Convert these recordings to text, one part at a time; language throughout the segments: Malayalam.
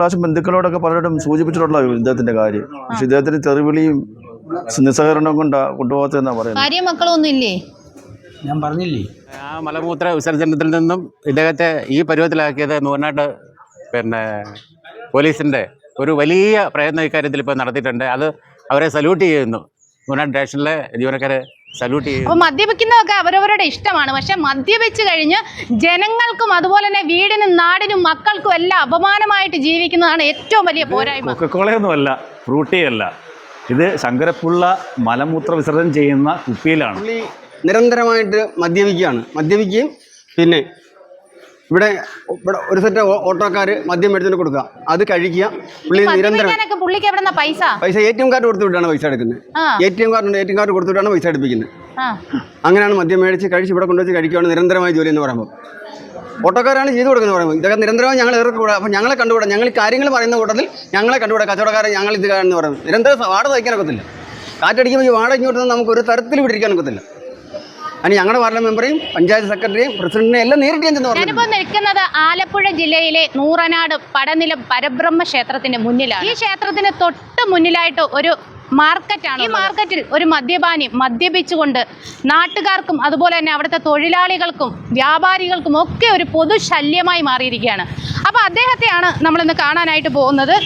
പ്രാവശ്യം ബന്ധുക്കളോടൊക്കെ പലരും സൂചിപ്പിച്ചിട്ടുള്ള ഇദ്ദേഹത്തിന്റെ കാര്യം. പക്ഷെ ഇദ്ദേഹത്തിന് തെറിവിളിയും നിസ്സഹകരണവും കൊണ്ടുപോകത്തെന്നാ പറയുന്നത്. ഭാര്യ മക്കളൊന്നും ഇല്ലേ? ഞാൻ പറഞ്ഞില്ലേ, ആ മലമൂത്ര വിസർജനത്തിൽ നിന്നും ഇദ്ദേഹത്തെ ഈ പരുവത്തിലാക്കിയത് നൂറിനാട്ട് പോലീസിൻ്റെ ഒരു വലിയ പ്രയത്നം ഇക്കാര്യത്തിൽ ഇപ്പോൾ നടത്തിയിട്ടുണ്ട്. അത് അവരെ സല്യൂട്ട് ചെയ്യുന്നു. നൂറിനാട്ട് സ്റ്റേഷനിലെ ജീവനക്കാരെ സല്യൂട്ട് ചെയ്യുന്നു. അപ്പോൾ മദ്യപിക്കുന്നതൊക്കെ അവരവരുടെ ഇഷ്ടമാണ്. പക്ഷെ മദ്യപിച്ച് കഴിഞ്ഞ് ജനങ്ങൾക്കും അതുപോലെ തന്നെ വീടിനും നാടിനും മക്കൾക്കും എല്ലാം അപമാനമായിട്ട് ജീവിക്കുന്നതാണ് ഏറ്റവും വലിയ പോരായ്മ. കൊക്കക്കോളയൊന്നുമല്ല, ഫ്രൂട്ടിയല്ല, ഇത് ശങ്കരപ്പുള്ള മലമൂത്ര വിസർജനം ചെയ്യുന്ന കുപ്പിയിലാണ്. പുള്ളി നിരന്തരമായിട്ട് മദ്യപിക്കുകയും പിന്നെ ഇവിടെ ഒരു സെറ്റ് ഓട്ടോക്കാർ മദ്യം എടുത്തിട്ട് കൊടുക്കുക, അത് കഴിക്കുക. പുള്ളി നിരന്തരം പുള്ളിക്ക് എവിടെ പൈസ ATM കാർഡ് കൊടുത്തുവിട്ടാണ് പൈസ എടുക്കുന്നത്. ATM കാർഡ് കൊടുത്തുവിട്ടാണ് പൈസ എടുപ്പിക്കുന്നത്. അങ്ങനെയാണ് മദ്യം മേടിച്ച് കഴിച്ച് ഇവിടെ കൊണ്ടുവച്ച് കഴിക്കുകയാണ് നിരന്തരമായ ജോലി എന്ന് പറയുമ്പോൾ. ഓട്ടോക്കാരാണ് ചെയ്തു കൊടുക്കുന്നത് പറയുമ്പോൾ ഇതൊക്കെ നിരന്തരമായി ഞങ്ങൾ ഏർക്കൂടാ. അപ്പം ഞങ്ങളെ കണ്ടുകൂടാ, ഞങ്ങൾ ഈ കാര്യങ്ങൾ പറയുന്ന കൂട്ടത്തിൽ ഞങ്ങളെ കണ്ടുകൂടാ. കച്ചവടക്കാരെ ഞങ്ങൾ ഇത് എന്ന് പറയുന്നത് നിരന്തരം വാടക തയ്ക്കാനൊക്കത്തില്ല. കാറ്റടിക്കുമ്പോൾ ഈ വാടക ഇങ്ങോട്ട് നമുക്ക് ഒരു തരത്തിൽ വിട്ടിരിക്കാനൊക്കത്തില്ല. അതിന് ഞങ്ങളുടെ വാർഡ് മെമ്പറേയും പഞ്ചായത്ത് സെക്രട്ടറിയും പ്രസിഡന്റിനെയും എല്ലാം നേരിട്ട് ഞാൻ ചെന്ന് പറഞ്ഞു. ഞാനിപ്പോൾ നിൽക്കുന്നത് ആലപ്പുഴ ജില്ലയിലെ നൂറനാട് പടനിലം പരബ്രഹ്മ ക്ഷേത്രത്തിന്റെ മുന്നിലാണ്. ഈ ക്ഷേത്രത്തിന് തൊട്ട് മുന്നിലായിട്ട് ഒരു മാർക്കറ്റാണ്. ഈ മാർക്കറ്റിൽ ഒരു മദ്യപാനി മദ്യപിച്ചുകൊണ്ട് നാട്ടുകാർക്കും അതുപോലെ തന്നെ അവിടുത്തെ തൊഴിലാളികൾക്കും വ്യാപാരികൾക്കും ഒക്കെ ഒരു പൊതുശല്യമായി മാറിയിരിക്കുകയാണ്. അപ്പോൾ അദ്ദേഹത്തെയാണ് നമ്മളിന്ന് കാണാനായിട്ട് പോകുന്നത്.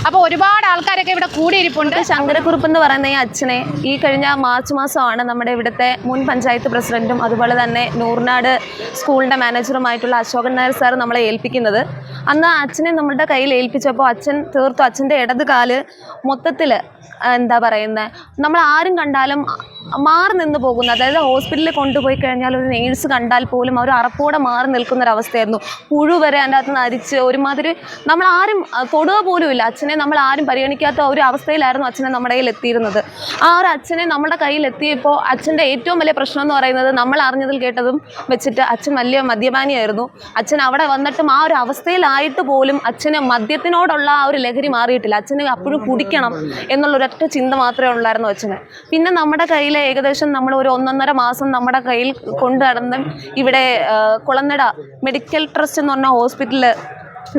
അപ്പോൾ ഒരുപാട് ആൾക്കാരൊക്കെ ഇവിടെ കൂടിയിരിപ്പുണ്ട്. ശങ്കരക്കുറുപ്പ് എന്ന് പറയുന്ന ഈ അച്ഛനെ ഈ കഴിഞ്ഞ മാർച്ച് മാസമാണ് നമ്മുടെ ഇവിടുത്തെ മുൻ പഞ്ചായത്ത് പ്രസിഡന്റും അതുപോലെ തന്നെ നൂറിനാട് സ്കൂളിൻ്റെ മാനേജറുമായിട്ടുള്ള അശോകൻ നായർ സാർ നമ്മളെ ഏൽപ്പിക്കുന്നത്. അന്ന് അച്ഛനെ നമ്മളുടെ കയ്യിൽ ഏൽപ്പിച്ചപ്പോൾ അച്ഛൻ തീർത്തു അച്ഛൻ്റെ ഇടത് കാല് മൊത്തത്തിൽ എന്താ പറയുന്നത്, നമ്മൾ ആരും കണ്ടാലും മാറി നിന്ന് പോകുന്ന, അതായത് ഹോസ്പിറ്റലിൽ കൊണ്ടുപോയി കഴിഞ്ഞാൽ ഒരു നേഴ്സ് കണ്ടാൽ പോലും അവർ അറപ്പോടെ മാറി നിൽക്കുന്നൊരവസ്ഥയായിരുന്നു. പുഴു വരെ അതിൻ്റെ അകത്ത് നിന്ന് അരിച്ച് ഒരുമാതിരി നമ്മൾ ആരും തൊടുക പോലും ഇല്ല. അച്ഛനെ നമ്മൾ ആരും പരിഗണിക്കാത്ത ഒരു അവസ്ഥയിലായിരുന്നു അച്ഛനെ നമ്മുടെ കയ്യിൽ എത്തിയിരുന്നത്. ആ ഒരു അച്ഛനെ നമ്മുടെ കയ്യിൽ എത്തിയപ്പോൾ അച്ഛൻ്റെ ഏറ്റവും വലിയ പ്രശ്നം എന്ന് പറയുന്നത് നമ്മൾ അറിഞ്ഞതിൽ കേട്ടതും വെച്ചിട്ട് അച്ഛൻ വലിയ മദ്യപാനിയായിരുന്നു. അച്ഛൻ അവിടെ വന്നിട്ടും ആ ഒരു അവസ്ഥയിലായിട്ട് പോലും അച്ഛന് മദ്യത്തിനോടുള്ള ആ ഒരു ലഹരി മാറിയിട്ടില്ല. അച്ഛന് അപ്പോഴും കുടിക്കണം എന്നുള്ളൊരൊറ്റ ചിന്ത മാത്രമേ ഉള്ളായിരുന്നു അച്ഛന്. പിന്നെ നമ്മുടെ കയ്യിൽ ഏകദേശം നമ്മൾ ഒരു 1.5 മാസം നമ്മുടെ കയ്യിൽ കൊണ്ടു നടന്ന് ഇവിടെ കുളനട മെഡിക്കൽ ട്രസ്റ്റ് എന്ന് പറഞ്ഞ ഹോസ്പിറ്റലിൽ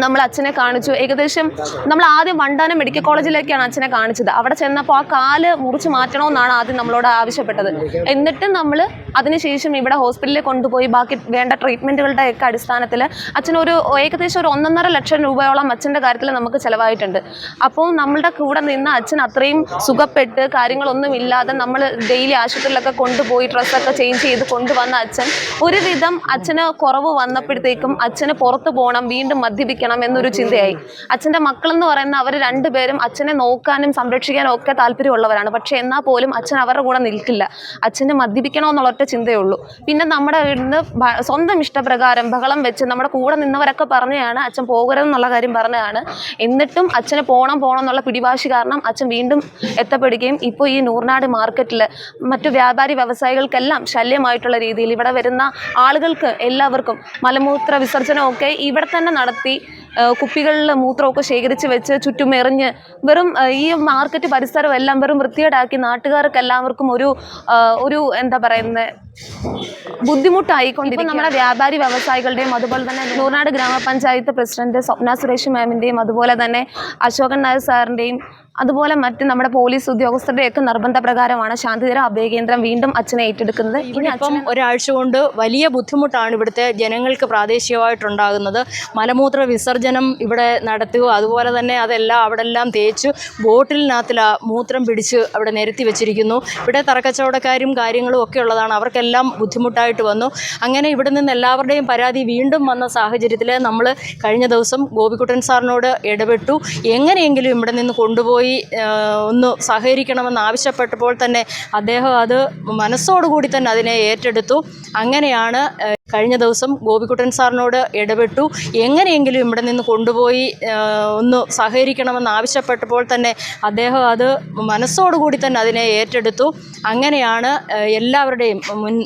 നമ്മൾ അച്ഛനെ കാണിച്ചു. ഏകദേശം നമ്മൾ ആദ്യം വണ്ടാനം മെഡിക്കൽ കോളേജിലേക്കാണ് അച്ഛനെ കാണിച്ചത്. അവിടെ ചെന്നപ്പോൾ ആ കാല് മുറിച്ച് മാറ്റണമെന്നാണ് ആദ്യം നമ്മളോട് ആവശ്യപ്പെട്ടത്. എന്നിട്ട് നമ്മൾ അതിനുശേഷം ഇവിടെ ഹോസ്പിറ്റലിൽ കൊണ്ടുപോയി ബാക്കി വേണ്ട ട്രീറ്റ്മെൻറ്റുകളുടെ ഒക്കെ അടിസ്ഥാനത്തിൽ അച്ഛനൊരു ഏകദേശം ഒരു 1.5 ലക്ഷം രൂപയോളം അച്ഛൻ്റെ കാര്യത്തിൽ നമുക്ക് ചിലവായിട്ടുണ്ട്. അപ്പോൾ നമ്മളുടെ കൂടെ നിന്ന് അച്ഛൻ അത്രയും സുഖപ്പെട്ട് കാര്യങ്ങളൊന്നും ഇല്ലാതെ നമ്മൾ ഡെയിലി ആശുപത്രിയിലൊക്കെ കൊണ്ടുപോയി ഡ്രസ്സൊക്കെ ചേഞ്ച് ചെയ്ത് കൊണ്ടുവന്ന അച്ഛൻ ഒരുവിധം അച്ഛന് കുറവ് വന്നപ്പോഴത്തേക്കും അച്ഛന് പുറത്ത് പോകണം, വീണ്ടും മദ്യപിക്കണം എന്നൊരു ചിന്തയായി. അച്ഛൻ്റെ മക്കളെന്ന് പറയുന്ന അവർ രണ്ടുപേരും അച്ഛനെ നോക്കാനും സംരക്ഷിക്കാനും ഒക്കെ താല്പര്യമുള്ളവരാണ്. പക്ഷേ എന്നാൽ പോലും അച്ഛൻ അവരുടെ കൂടെ നിൽക്കില്ല. അച്ഛന് മദ്യപിക്കണമെന്നുള്ള ഒറ്റ ചിന്തയുള്ളൂ. പിന്നെ നമ്മുടെ വീടിന് സ്വന്തം ഇഷ്ടപ്രകാരം ബഹളം വെച്ച് നമ്മുടെ കൂടെ നിന്നവരൊക്കെ പറഞ്ഞതാണ് അച്ഛൻ പോകരുതെന്നുള്ള കാര്യം പറഞ്ഞതാണ്. എന്നിട്ടും അച്ഛന് പോകണം എന്നുള്ള പിടിവാശി കാരണം അച്ഛൻ വീണ്ടും എത്തപ്പെടുകയും ഇപ്പോൾ ഈ നൂറിനാട് മാർക്കറ്റിൽ മറ്റു വ്യാപാരി വ്യവസായികൾക്കെല്ലാം ശല്യമായിട്ടുള്ള രീതിയിൽ ഇവിടെ വരുന്ന ആളുകൾക്ക് എല്ലാവർക്കും മലമൂത്ര വിസർജനമൊക്കെ ഇവിടെ തന്നെ നടത്തി കുപ്പികളിൽ മൂത്രമൊക്കെ ശേഖരിച്ച് വെച്ച് ചുറ്റും എറിഞ്ഞ് വെറും ഈ മാർക്കറ്റ് പരിസരം എല്ലാം വെറും വൃത്തികേടാക്കി നാട്ടുകാർക്ക് എല്ലാവർക്കും ഒരു എന്താ പറയുന്നത് ബുദ്ധിമുട്ടായിക്കൊണ്ടിരിക്കും. നമ്മുടെ വ്യാപാരി വ്യവസായികളുടെയും അതുപോലെ തന്നെ നൂറിനാട് ഗ്രാമപഞ്ചായത്ത് പ്രസിഡന്റ് സ്വപ്ന സുരേഷ് മാമിൻ്റെയും അതുപോലെ തന്നെ അശോകൻ നായർ സാറിൻ്റെയും അതുപോലെ മറ്റ് നമ്മുടെ പോലീസ് ഉദ്യോഗസ്ഥരുടെയൊക്കെ നിർബന്ധപ്രകാരമാണ് ശാന്തിതര അഭയകേന്ദ്രം വീണ്ടും അച്ഛനെ ഏറ്റെടുക്കുന്നത്. ഇപ്പം ഒരാഴ്ച കൊണ്ട് വലിയ ബുദ്ധിമുട്ടാണ് ഇവിടുത്തെ ജനങ്ങൾക്ക് പ്രാദേശികമായിട്ടുണ്ടാകുന്നത്. മലമൂത്ര വിസർജനം ഇവിടെ നടത്തുക, അതുപോലെ തന്നെ അതെല്ലാം അവിടെ എല്ലാം തേച്ച് ബോട്ടിലിനകത്തിൽ മൂത്രം പിടിച്ച് അവിടെ നിരത്തി വെച്ചിരിക്കുന്നു. ഇവിടെ തറക്കച്ചവടക്കാരും കാര്യങ്ങളും ഒക്കെ ഉള്ളതാണ്, അവർക്കെല്ലാം ബുദ്ധിമുട്ടായിട്ട് വന്നു. അങ്ങനെ ഇവിടെ നിന്ന് എല്ലാവരുടെയും പരാതി വീണ്ടും വന്ന സാഹചര്യത്തിൽ നമ്മൾ കഴിഞ്ഞ ദിവസം ഗോപിക്കുട്ടൻ സാറിനോട് ഇടപെട്ടു. എങ്ങനെയെങ്കിലും ഇവിടെ നിന്ന് കൊണ്ടുപോയി ഒന്ന് സഹകരിക്കണമെന്ന് ആവശ്യപ്പെട്ടപ്പോൾ തന്നെ അദ്ദേഹം അത് മനസ്സോടുകൂടി തന്നെ അതിനെ ഏറ്റെടുത്തു. അങ്ങനെയാണ് കഴിഞ്ഞ ദിവസം ഗോപിക്കുട്ടൻ സാറിനോട് ഇടപെട്ടു. എങ്ങനെയെങ്കിലും ഇവിടെ നിന്ന് കൊണ്ടുപോയി ഒന്ന് സഹകരിക്കണമെന്ന് ആവശ്യപ്പെട്ടപ്പോൾ തന്നെ അദ്ദേഹം അത് മനസ്സോടുകൂടി തന്നെ അതിനെ ഏറ്റെടുത്തു. അങ്ങനെയാണ് എല്ലാവരുടെയും മുൻ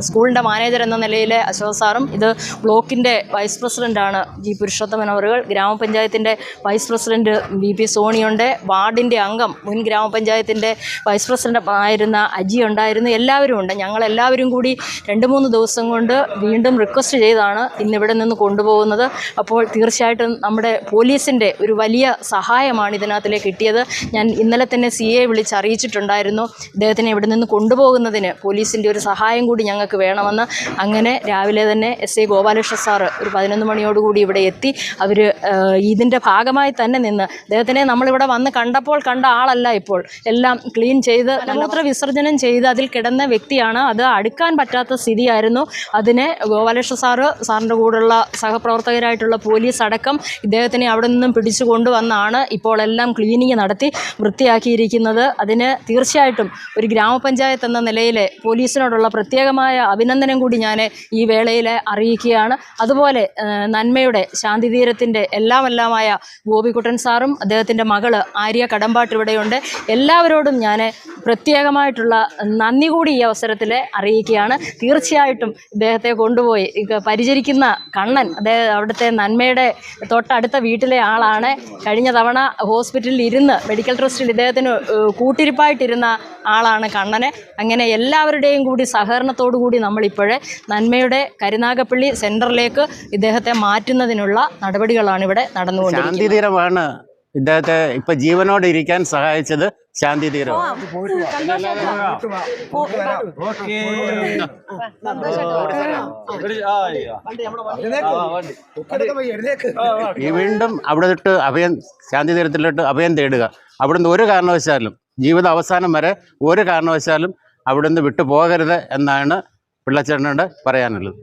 സ്കൂളിൻ്റെ മാനേജർ എന്ന നിലയിലെ അശോക് സാറും, ഇത് ബ്ലോക്കിൻ്റെ വൈസ് പ്രസിഡൻ്റാണ് ജി പുരുഷോത്തമൻ അവറുകൾ, ഗ്രാമപഞ്ചായത്തിൻ്റെ വൈസ് പ്രസിഡൻറ്റ് BP സോണിയുണ്ട്, വാർഡിൻ്റെ അംഗം മുൻ ഗ്രാമപഞ്ചായത്തിൻ്റെ വൈസ് പ്രസിഡൻ്റ് ആയിരുന്ന അജി ഉണ്ടായിരുന്നു, എല്ലാവരും ഉണ്ട്. ഞങ്ങളെല്ലാവരും കൂടി 2-3 ദിവസം കൊണ്ട് വീണ്ടും റിക്വസ്റ്റ് ചെയ്താണ് ഇന്നിവിടെ നിന്ന് കൊണ്ടുപോകുന്നത്. അപ്പോൾ തീർച്ചയായിട്ടും നമ്മുടെ പോലീസിൻ്റെ ഒരു വലിയ സഹായമാണ് ഇതിനകത്തിലേക്ക് കിട്ടിയത്. ഞാൻ ഇന്നലെ തന്നെ CA വിളിച്ച് അറിയിച്ചിട്ടുണ്ടായിരുന്നു ഇദ്ദേഹത്തിനെ ഇവിടെ നിന്ന് കൊണ്ടുപോകുന്നതിന് പോലീസിൻ്റെ ഒരു സഹായം കൂടി ഞങ്ങൾക്ക് വേണമെന്ന്. അങ്ങനെ രാവിലെ തന്നെ SI ഗോപാലകൃഷ്ണ സാറ് ഒരു 11 മണിയോടുകൂടി ഇവിടെ എത്തി. അവർ ഇതിൻ്റെ ഭാഗമായി തന്നെ നിന്ന് അദ്ദേഹത്തിനെ നമ്മളിവിടെ വന്ന് കണ്ടപ്പോൾ കണ്ട ആളല്ല, ഇപ്പോൾ എല്ലാം ക്ലീൻ ചെയ്ത് മലമൂത്ര വിസർജനം ചെയ്ത് അതിൽ കിടന്ന വ്യക്തിയാണ്. അത് അടുക്കാൻ പറ്റാത്ത സ്ഥിതിയായിരുന്നു. അതിനെ ഗോപാലകൃഷ്ണ സാറിൻ്റെ കൂടെയുള്ള സഹപ്രവർത്തകരായിട്ടുള്ള പോലീസ് അടക്കം ഇദ്ദേഹത്തിനെ അവിടെ നിന്നും പിടിച്ചു കൊണ്ടുവന്നാണ് ഇപ്പോൾ എല്ലാം ക്ലീനിങ് നടത്തി വൃത്തിയാക്കിയിരിക്കുന്നത്. അതിന് തീർച്ചയായിട്ടും ഒരു ഗ്രാമപഞ്ചായത്ത് എന്ന നിലയിൽ പോലീസിനോടുള്ള പ്രത്യേകമായ അഭിനന്ദനം കൂടി ഞാൻ ഈ വേളയിൽ അറിയിക്കുകയാണ്. അതുപോലെ നന്മയുടെ ശാന്തിതീരത്തിൻ്റെ എല്ലാമായ ഗോപിക്കുട്ടൻ സാറും അദ്ദേഹത്തിൻ്റെ മകള് ആര്യ കടമ്പാട്ട് ഇവിടെയുണ്ട്. എല്ലാവരോടും ഞാൻ പ്രത്യേകമായിട്ടുള്ള നന്ദി കൂടി ഈ അവസരത്തിൽ അറിയിക്കുകയാണ്. തീർച്ചയായിട്ടും ഇദ്ദേഹത്തെ കൊണ്ടുപോയി പരിചരിക്കുന്ന കണ്ണൻ, അദ്ദേഹം അവിടുത്തെ നന്മയുടെ തൊട്ടടുത്ത വീട്ടിലെ ആളാണ്. കഴിഞ്ഞ തവണ ഹോസ്പിറ്റലിൽ ഇരുന്ന് മെഡിക്കൽ ട്രസ്റ്റിൽ ഇദ്ദേഹത്തിന് കൂട്ടിരിപ്പായിട്ടിരുന്ന ആളാണ് കണ്ണനെ. അങ്ങനെ എല്ലാവരുടെയും കൂടി സഹകരണത്തോടു കൂടി നമ്മളിപ്പോഴേ നന്മയുടെ കരുനാഗപ്പള്ളി സെൻറ്ററിലേക്ക് ഇദ്ദേഹത്തെ മാറ്റുന്നതിനുള്ള നടപടികളാണ് ഇവിടെ നടന്നുകൊണ്ടിരിക്കുന്നത്. ശാന്തിതീരമാണ് ഇദ്ദേഹത്തെ ഇപ്പം ജീവനോടെ ഇരിക്കാൻ സഹായിച്ചത്. ശാന്തിതീരം വീണ്ടും അവിടെ തൊട്ട് ശാന്തിതീരത്തിലോട്ട് അഭയം തേടുക. അവിടുന്ന് ഒരു കാരണവശാലും ജീവിത അവസാനം വരെ ഒരു കാരണവശാലും അവിടുന്ന് വിട്ടു പോകരുത് എന്നാണ് പിള്ളച്ചേട്ടനോട് പറയാനുള്ളത്.